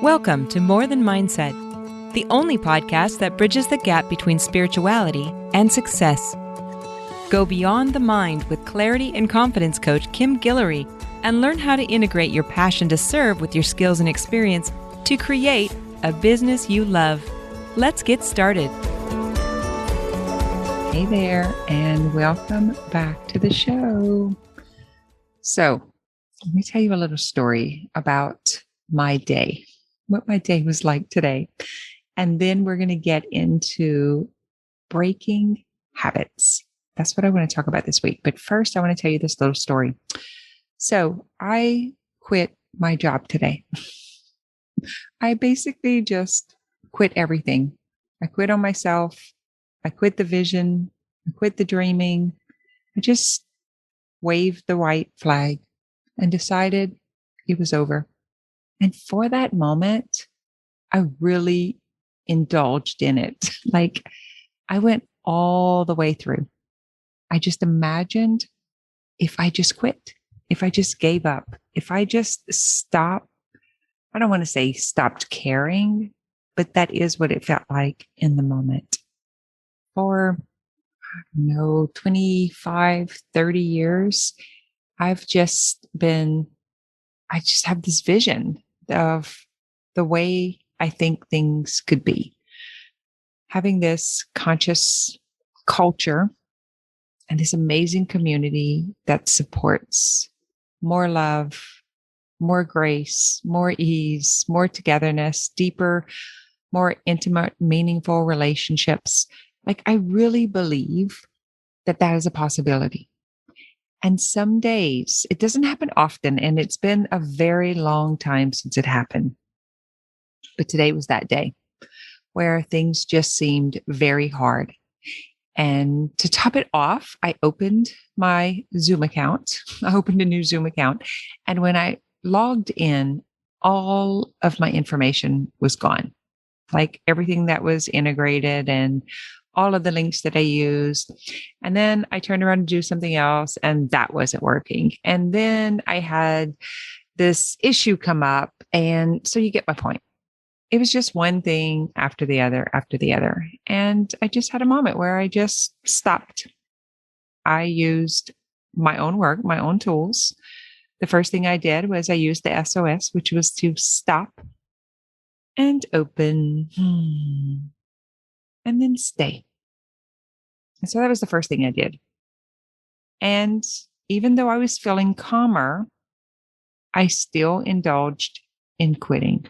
Welcome to More Than Mindset, the only podcast that bridges the gap between spirituality and success. Go beyond the mind with clarity and confidence coach Kim Guillory and learn how to integrate your passion to serve with your skills and experience to create a business you love. Let's get started. Hey there, and welcome back to the show. So, let me tell you a little story about my day, what my day was like today. And then we're going to get into breaking habits. That's what I want to talk about this week. But first, I want to tell you this little story. So, I quit my job today. I basically just quit everything. I quit on myself. I quit the vision. I quit the dreaming. I just waved the white flag and decided it was over. And for that moment, I really indulged in it. Like I went all the way through. I just imagined if I just quit, if I just gave up, if I just stopped. I don't want to say stopped caring, but that is what it felt like in the moment. For, 25, 30 years, I just have this vision of the way I think things could be. Having this conscious culture and this amazing community that supports more love, more grace, more ease, more togetherness, deeper, more intimate, meaningful relationships. Like I really believe that is a possibility. And some days, it doesn't happen often, and it's been a very long time since it happened. But today was that day where things just seemed very hard. And to top it off, I opened my Zoom account. I opened a new Zoom account. And when I logged in, all of my information was gone. Like everything that was integrated and all of the links that I used. And then I turned around to do something else and that wasn't working. And then I had this issue come up. And so you get my point. It was just one thing after the other, after the other. And I just had a moment where I just stopped. I used my own work, my own tools. The first thing I did was I used the SOS, which was to stop and open and then stay. And so that was the first thing I did. And even though I was feeling calmer, I still indulged in quitting.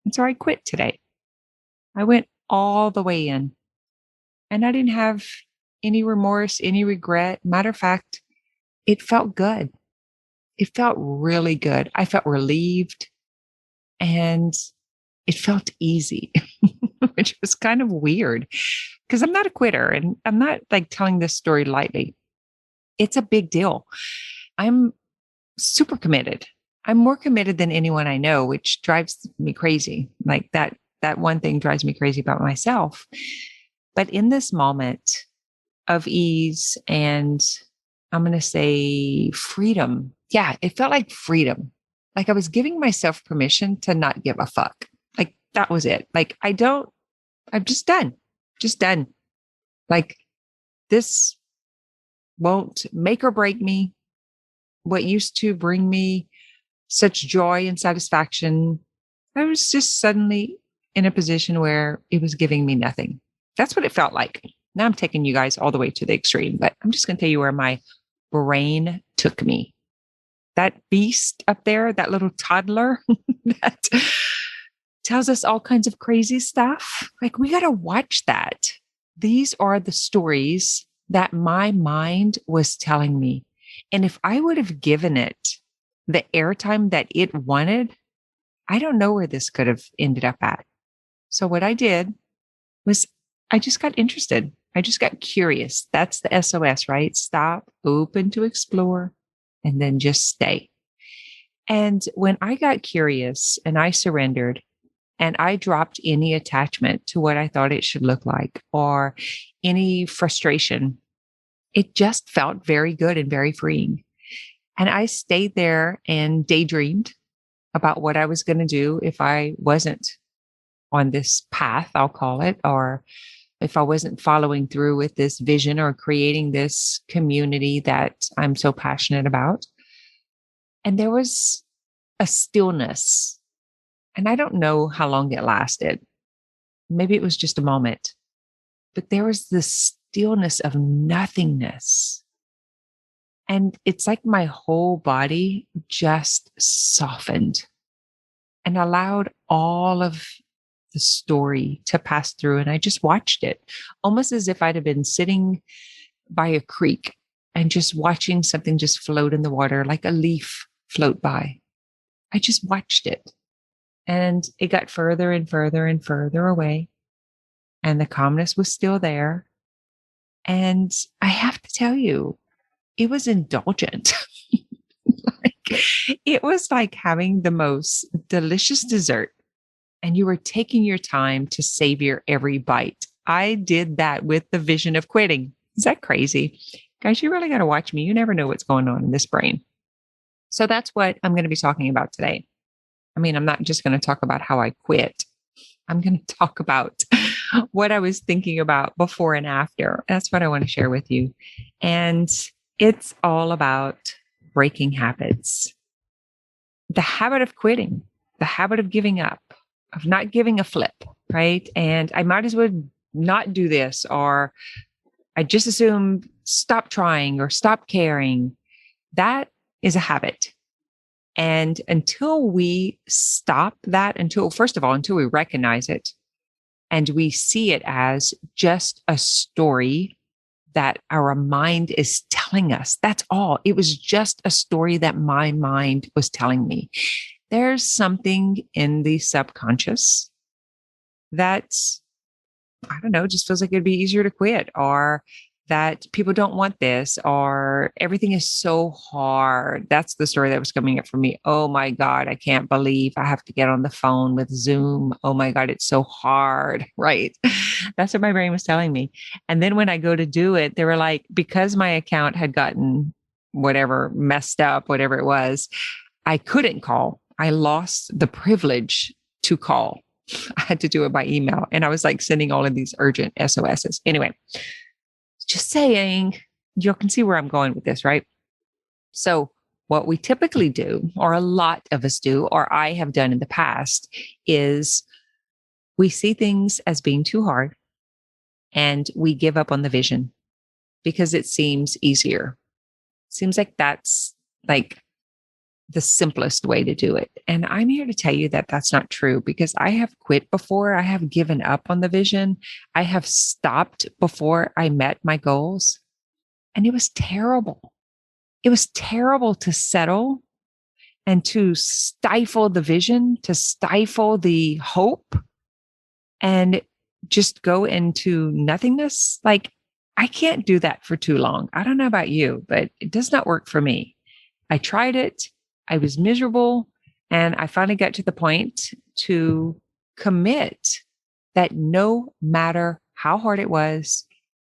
And so I quit today. I went all the way in and I didn't have any remorse, any regret. Matter of fact, it felt good. It felt really good. I felt relieved and it felt easy, which was kind of weird because I'm not a quitter and I'm not like telling this story lightly. It's a big deal. I'm super committed. I'm more committed than anyone I know, which drives me crazy. Like that one thing drives me crazy about myself. But in this moment of ease and I'm going to say freedom. Yeah, it felt like freedom. Like I was giving myself permission to not give a fuck. Like that was it. Like I'm just done. Like this won't make or break me. What used to bring me such joy and satisfaction, I was just suddenly in a position where it was giving me nothing. That's what it felt like. Now I'm taking you guys all the way to the extreme, but I'm just going to tell you where my brain took me. That beast up there, that little toddler that tells us all kinds of crazy stuff. Like we got to watch that. These are the stories that my mind was telling me. And if I would have given it the airtime that it wanted, I don't know where this could have ended up at. So what I did was I just got interested. I just got curious. That's the SOS, right? Stop, open to explore, and then just stay. And when I got curious and I surrendered and I dropped any attachment to what I thought it should look like or any frustration, it just felt very good and very freeing. And I stayed there and daydreamed about what I was going to do if I wasn't on this path, I'll call it, or if I wasn't following through with this vision or creating this community that I'm so passionate about. And there was a stillness. And I don't know how long it lasted. Maybe it was just a moment, but there was this stillness of nothingness. And it's like my whole body just softened and allowed all of the story to pass through. And I just watched it almost as if I'd have been sitting by a creek and just watching something just float in the water, like a leaf float by. I just watched it. And it got further and further and further away. And the calmness was still there. And I have to tell you, it was indulgent. It was like having the most delicious dessert, and you were taking your time to savor every bite. I did that with the vision of quitting. Is that crazy? Guys, you really got to watch me. You never know what's going on in this brain. So that's what I'm going to be talking about today. I mean, I'm not just going to talk about how I quit. I'm going to talk about what I was thinking about before and after. That's what I want to share with you. And it's all about breaking habits. The habit of quitting, the habit of giving up, of not giving a flip, right? And I might as well not do this, or I just assume stop trying or stop caring. That is a habit. And until we stop that, first of all, until we recognize it and we see it as just a story that our mind is telling us, that's all. It was just a story that my mind was telling me. There's something in the subconscious that, I don't know, just feels like it'd be easier to quit, or that people don't want this, or everything is so hard. That's the story that was coming up for me. Oh my God, I can't believe I have to get on the phone with Zoom. Oh my God, it's so hard, right? That's what my brain was telling me. And then when I go to do it, they were like, because my account had gotten whatever messed up, whatever it was, I couldn't call. I lost the privilege to call. I had to do it by email. And I was like sending all of these urgent SOSs. Anyway, just saying, you can see where I'm going with this, right? So what we typically do, or a lot of us do, or I have done in the past, is we see things as being too hard and we give up on the vision because it seems easier. Seems like that's like the simplest way to do it. And I'm here to tell you that that's not true, because I have quit before. I have given up on the vision. I have stopped before I met my goals. And it was terrible. It was terrible to settle and to stifle the vision, to stifle the hope, and just go into nothingness. Like, I can't do that for too long. I don't know about you, but it does not work for me. I tried it. I was miserable. And I finally got to the point to commit that no matter how hard it was,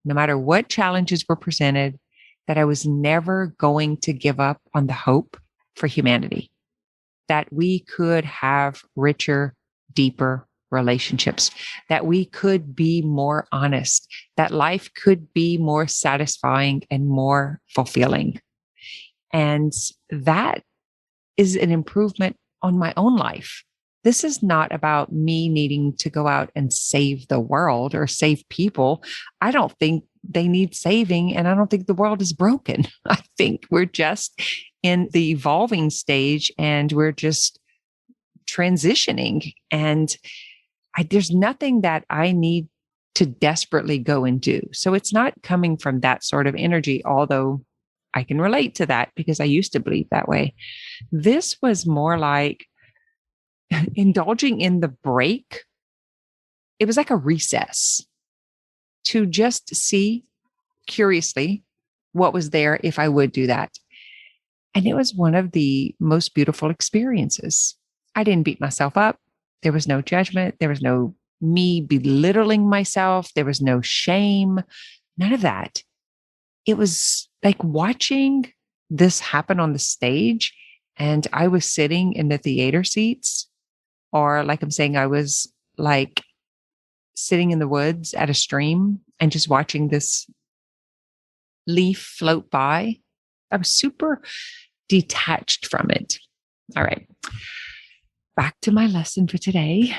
no matter what challenges were presented, that I was never going to give up on the hope for humanity, that we could have richer, deeper relationships, that we could be more honest, that life could be more satisfying and more fulfilling. And that is an improvement on my own life. This is not about me needing to go out and save the world or save people. I don't think they need saving, and I don't think the world is broken. I think we're just in the evolving stage and we're just transitioning. And there's nothing that I need to desperately go and do. So it's not coming from that sort of energy, although I can relate to that because I used to believe that way. This was more like indulging in the break. It was like a recess to just see curiously what was there if I would do that. And it was one of the most beautiful experiences. I didn't beat myself up. There was no judgment. There was no me belittling myself. There was no shame. None of that. It was like watching this happen on the stage And I was sitting in the theater seats, or like I'm saying, I was like sitting in the woods at a stream and just watching this leaf float by. I was super detached from it. All right. Back to my lesson for today.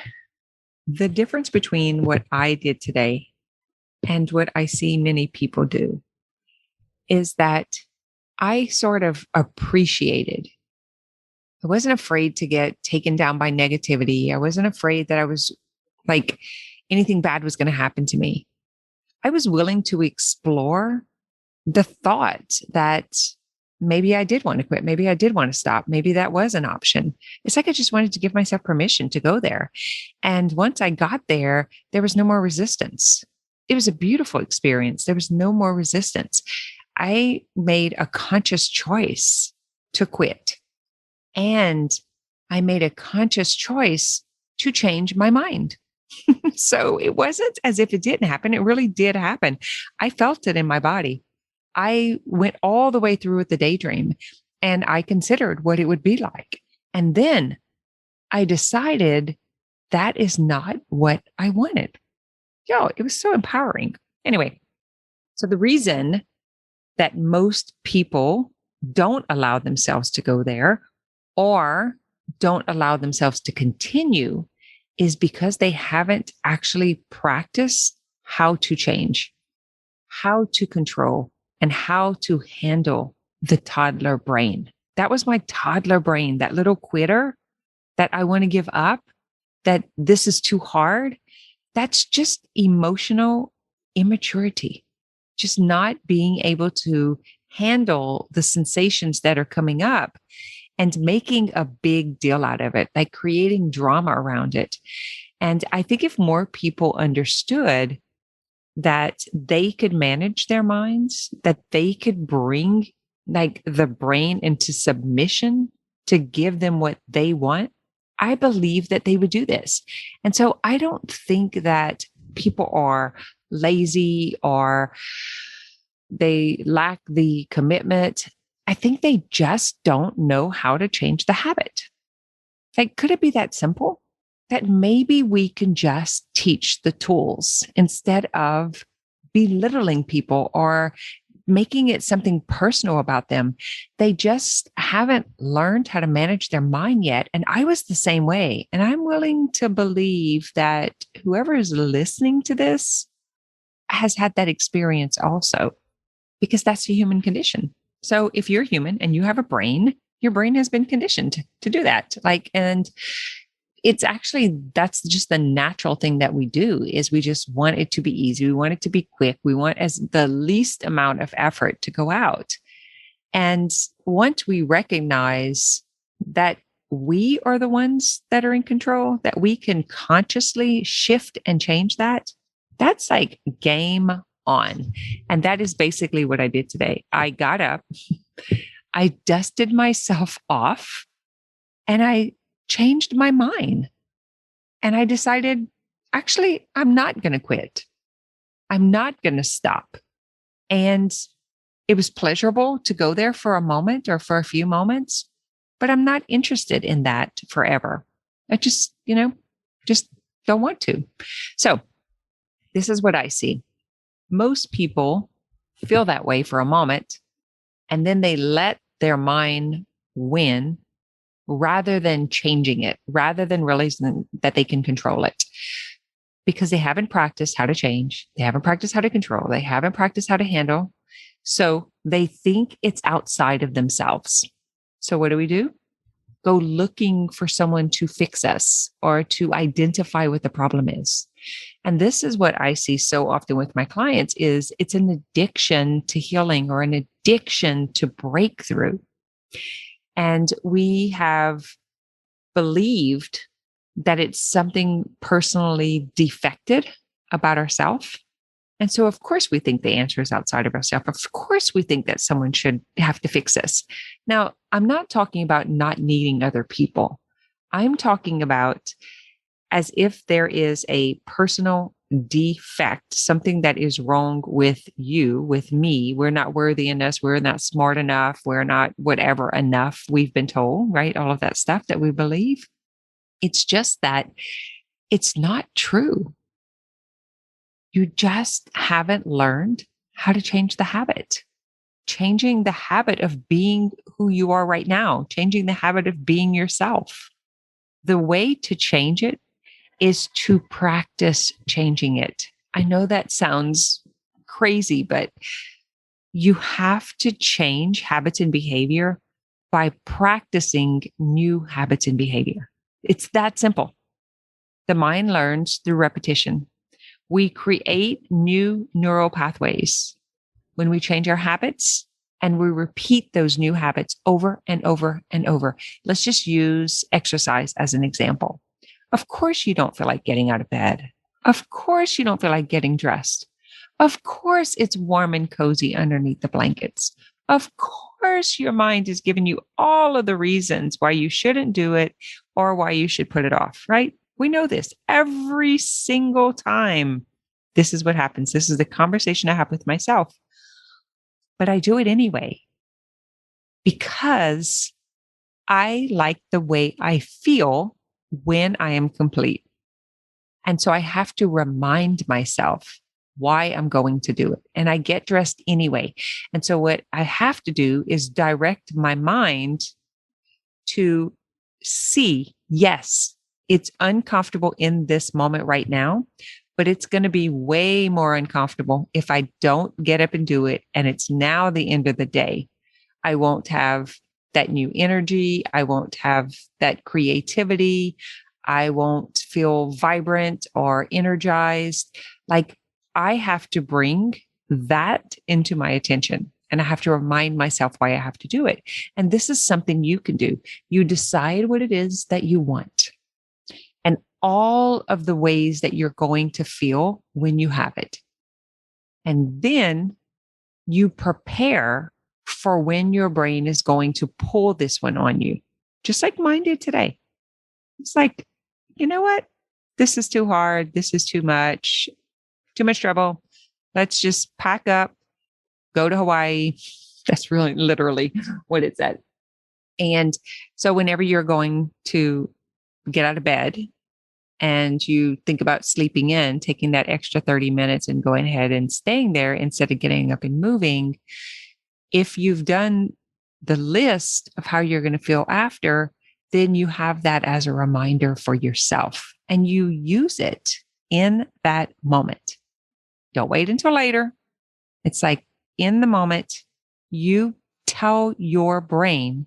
The difference between what I did today and what I see many people do is that I sort of appreciated. I wasn't afraid to get taken down by negativity. I wasn't afraid that I was like anything bad was going to happen to me. I was willing to explore the thought that maybe I did want to quit. Maybe I did want to stop. Maybe that was an option. It's like I just wanted to give myself permission to go there. And once I got there, there was no more resistance. It was a beautiful experience. There was no more resistance. I made a conscious choice to quit. And I made a conscious choice to change my mind. So it wasn't as if it didn't happen. It really did happen. I felt it in my body. I went all the way through with the daydream and I considered what it would be like. And then I decided that is not what I wanted. It was so empowering. Anyway, so the reason that most people don't allow themselves to go there or don't allow themselves to continue is because they haven't actually practiced how to change, how to control, and how to handle the toddler brain. That was my toddler brain, that little quitter that I want to give up, that this is too hard. That's just emotional immaturity, just not being able to handle the sensations that are coming up and making a big deal out of it, like creating drama around it. And I think if more people understood that they could manage their minds, that they could bring like the brain into submission to give them what they want, I believe that they would do this. And so I don't think that people are lazy or they lack the commitment. I think they just don't know how to change the habit. Like, could it be that simple? That maybe we can just teach the tools instead of belittling people or making it something personal about them. They just haven't learned how to manage their mind yet. And I was the same way. And I'm willing to believe that whoever is listening to this has had that experience also, because that's the human condition. So if you're human and you have a brain, your brain has been conditioned to do that. And it's actually, that's just the natural thing that we do is we just want it to be easy. We want it to be quick. We want as the least amount of effort to go out. And once we recognize that we are the ones that are in control, that we can consciously shift and change that, that's like game on. And that is basically what I did today. I got up, I dusted myself off, and I changed my mind. And I decided, actually, I'm not going to quit. I'm not going to stop. And it was pleasurable to go there for a moment or for a few moments, but I'm not interested in that forever. I just don't want to. So this is what I see. Most people feel that way for a moment, and then they let their mind win rather than changing it, rather than realizing that they can control it, because they haven't practiced how to change. They haven't practiced how to control. They haven't practiced how to handle. So they think it's outside of themselves. So what do? Go looking for someone to fix us or to identify what the problem is. And this is what I see so often with my clients is it's an addiction to healing or an addiction to breakthrough. And we have believed that it's something personally defected about ourselves. And so, of course, we think the answer is outside of ourselves. Of course, we think that someone should have to fix us. Now, I'm not talking about not needing other people. I'm talking about as if there is a personal defect, something that is wrong with you, with me. We're not worthy enough. We're not smart enough. We're not whatever enough we've been told, right? All of that stuff that we believe. It's just that it's not true. You just haven't learned how to change the habit. Changing the habit of being who you are right now, changing the habit of being yourself. The way to change it is to practice changing it. I know that sounds crazy, but you have to change habits and behavior by practicing new habits and behavior. It's that simple. The mind learns through repetition. We create new neural pathways when we change our habits and we repeat those new habits over and over and over. Let's just use exercise as an example. Of course, you don't feel like getting out of bed. Of course, you don't feel like getting dressed. Of course, it's warm and cozy underneath the blankets. Of course, your mind is giving you all of the reasons why you shouldn't do it or why you should put it off, right? We know this every single time. This is what happens. This is the conversation I have with myself. But I do it anyway because I like the way I feel when I am complete. And so I have to remind myself why I'm going to do it. And I get dressed anyway. And so what I have to do is direct my mind to see, yes, it's uncomfortable in this moment right now, but it's going to be way more uncomfortable if I don't get up and do it. And it's now the end of the day. I won't have that new energy. I won't have that creativity. I won't feel vibrant or energized. Like I have to bring that into my attention and I have to remind myself why I have to do it. And this is something you can do. You decide what it is that you want and all of the ways that you're going to feel when you have it. And then you prepare for when your brain is going to pull this one on you, just like mine did today. It's like, you know what? This is too hard. This is too much trouble. Let's just pack up, go to Hawaii. That's really literally what it said. And so whenever you're going to get out of bed and you think about sleeping in, taking that extra 30 minutes and going ahead and staying there instead of getting up and moving, if you've done the list of how you're going to feel after, then you have that as a reminder for yourself and you use it in that moment. Don't wait until later. It's like in the moment, you tell your brain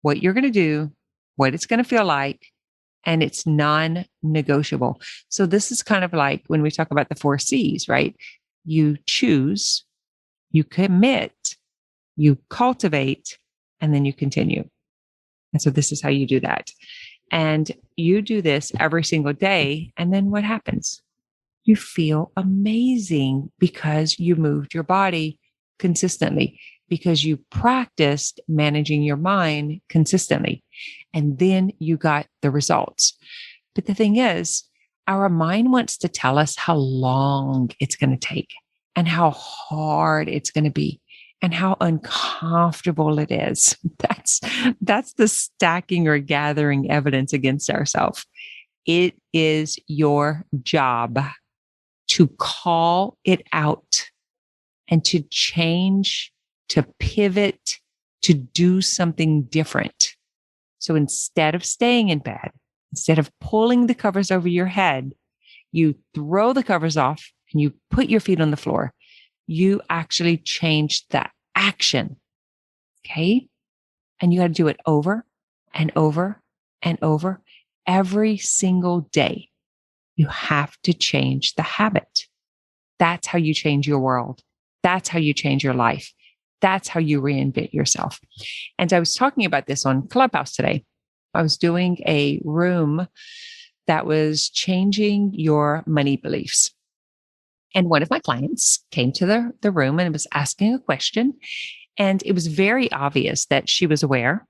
what you're going to do, what it's going to feel like, and it's non-negotiable. So this is kind of like when we talk about the 4 C's, right? You choose, you commit, you cultivate, and then you continue. And so this is how you do that. And you do this every single day. And then what happens? You feel amazing because you moved your body consistently, because you practiced managing your mind consistently. And then you got the results. But the thing is, our mind wants to tell us how long it's going to take and how hard it's going to be and how uncomfortable it is. That's the stacking or gathering evidence against ourselves. It is your job to call it out and to change, to pivot, to do something different. So instead of staying in bed, instead of pulling the covers over your head, you throw the covers off and you put your feet on the floor. You actually change the action. Okay. And you got to do it over and over and over every single day. You have to change the habit. That's how you change your world. That's how you change your life. That's how you reinvent yourself. And I was talking about this on Clubhouse today. I was doing a room that was changing your money beliefs. And one of my clients came to the room and was asking a question. And it was very obvious that she was aware.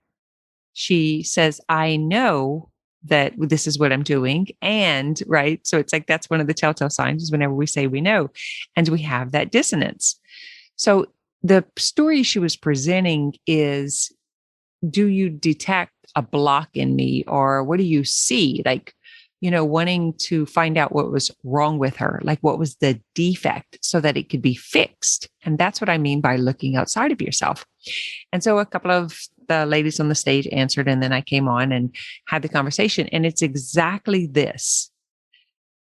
She says, I know that this is what I'm doing. And right. So it's like, that's one of the telltale signs is whenever we say we know, and we have that dissonance. So the story she was presenting is, do you detect a block in me, or what do you see? Like, wanting to find out what was wrong with her, like what was the defect so that it could be fixed. And that's what I mean by looking outside of yourself. And so a couple of the ladies on the stage answered, and then I came on and had the conversation. And it's exactly this.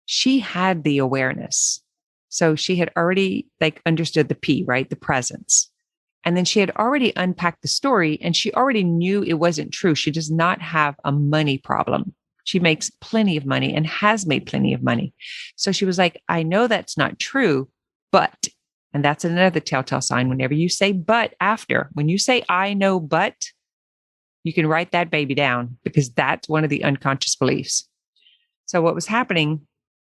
She had the awareness. So she had already understood the P, right? The presence. And then she had already unpacked the story, and she already knew it wasn't true. She does not have a money problem. She makes plenty of money and has made plenty of money. So she was like, I know that's not true, but, and that's another telltale sign. Whenever you say but after, when you say I know but, you can write that baby down, because that's one of the unconscious beliefs. So what was happening,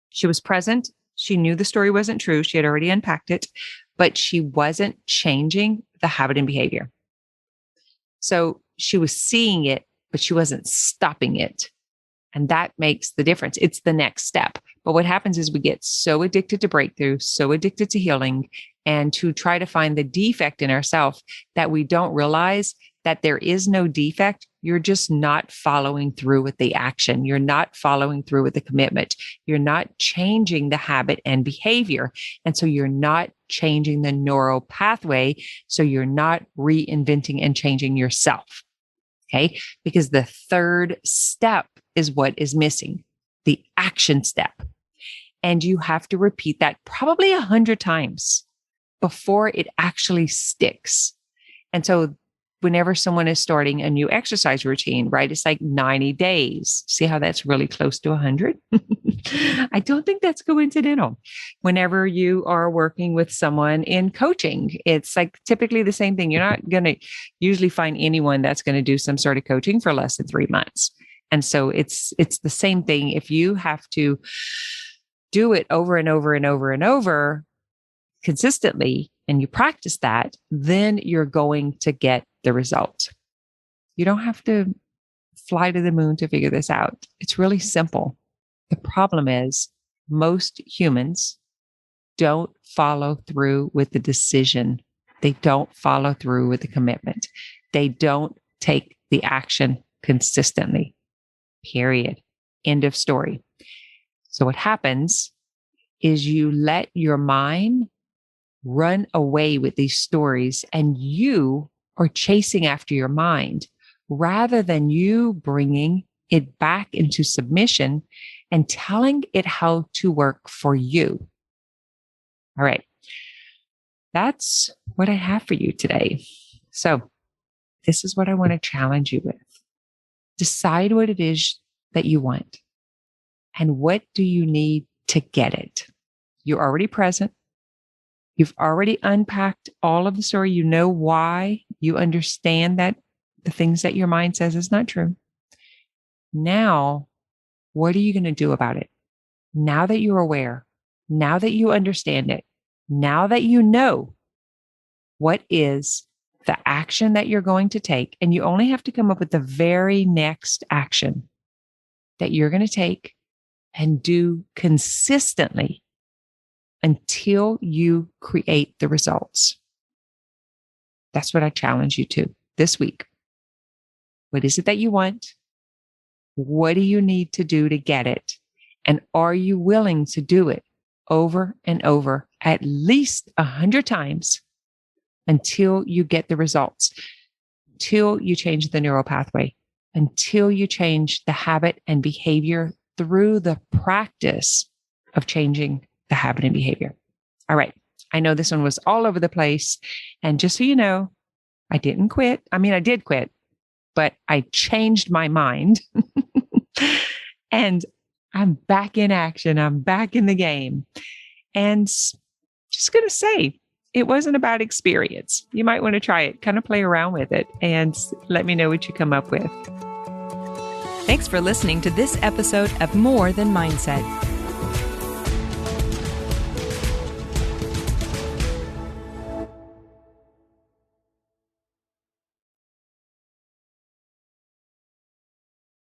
she was present. She knew the story wasn't true. She had already unpacked it, but she wasn't changing the habit and behavior. So she was seeing it, but she wasn't stopping it. And that makes the difference. It's the next step. But what happens is we get so addicted to breakthrough, so addicted to healing, and to try to find the defect in ourselves that we don't realize that there is no defect. You're just not following through with the action. You're not following through with the commitment. You're not changing the habit and behavior. And so you're not changing the neural pathway. So you're not reinventing and changing yourself. Okay. Because the third step is what is missing, the action step. And you have to repeat that probably 100 times before it actually sticks. And so whenever someone is starting a new exercise routine, right, it's like 90 days. See how that's really close to 100? I don't think that's coincidental. Whenever you are working with someone in coaching, it's like typically the same thing. You're not going to usually find anyone that's going to do some sort of coaching for less than 3 months. And so it's the same thing. If you have to do it over and over and over and over consistently, and you practice that, then you're going to get the result. You don't have to fly to the moon to figure this out. It's really simple. The problem is most humans don't follow through with the decision. They don't follow through with the commitment. They don't take the action consistently. Period. End of story. So what happens is you let your mind run away with these stories, and you are chasing after your mind rather than you bringing it back into submission and telling it how to work for you. All right. That's what I have for you today. So this is what I want to challenge you with. Decide what it is that you want, and what do you need to get it. You're already present. You've already unpacked all of the story. You know why. You understand that the things that your mind says is not true. Now, what are you going to do about it? Now that you're aware, now that you understand it, now that you know, what is the action that you're going to take? And you only have to come up with the very next action that you're going to take and do consistently until you create the results. That's what I challenge you to this week. What is it that you want? What do you need to do to get it? And are you willing to do it over and over, at least 100 times until you get the results, until you change the neural pathway, until you change the habit and behavior through the practice of changing the habit and behavior. All right. I know this one was all over the place. And just so you know, I didn't quit. I mean, I did quit, but I changed my mind and I'm back in action. I'm back in the game. And just going to say, it wasn't a bad experience. You might want to try it, kind of play around with it, and let me know what you come up with. Thanks for listening to this episode of More Than Mindset.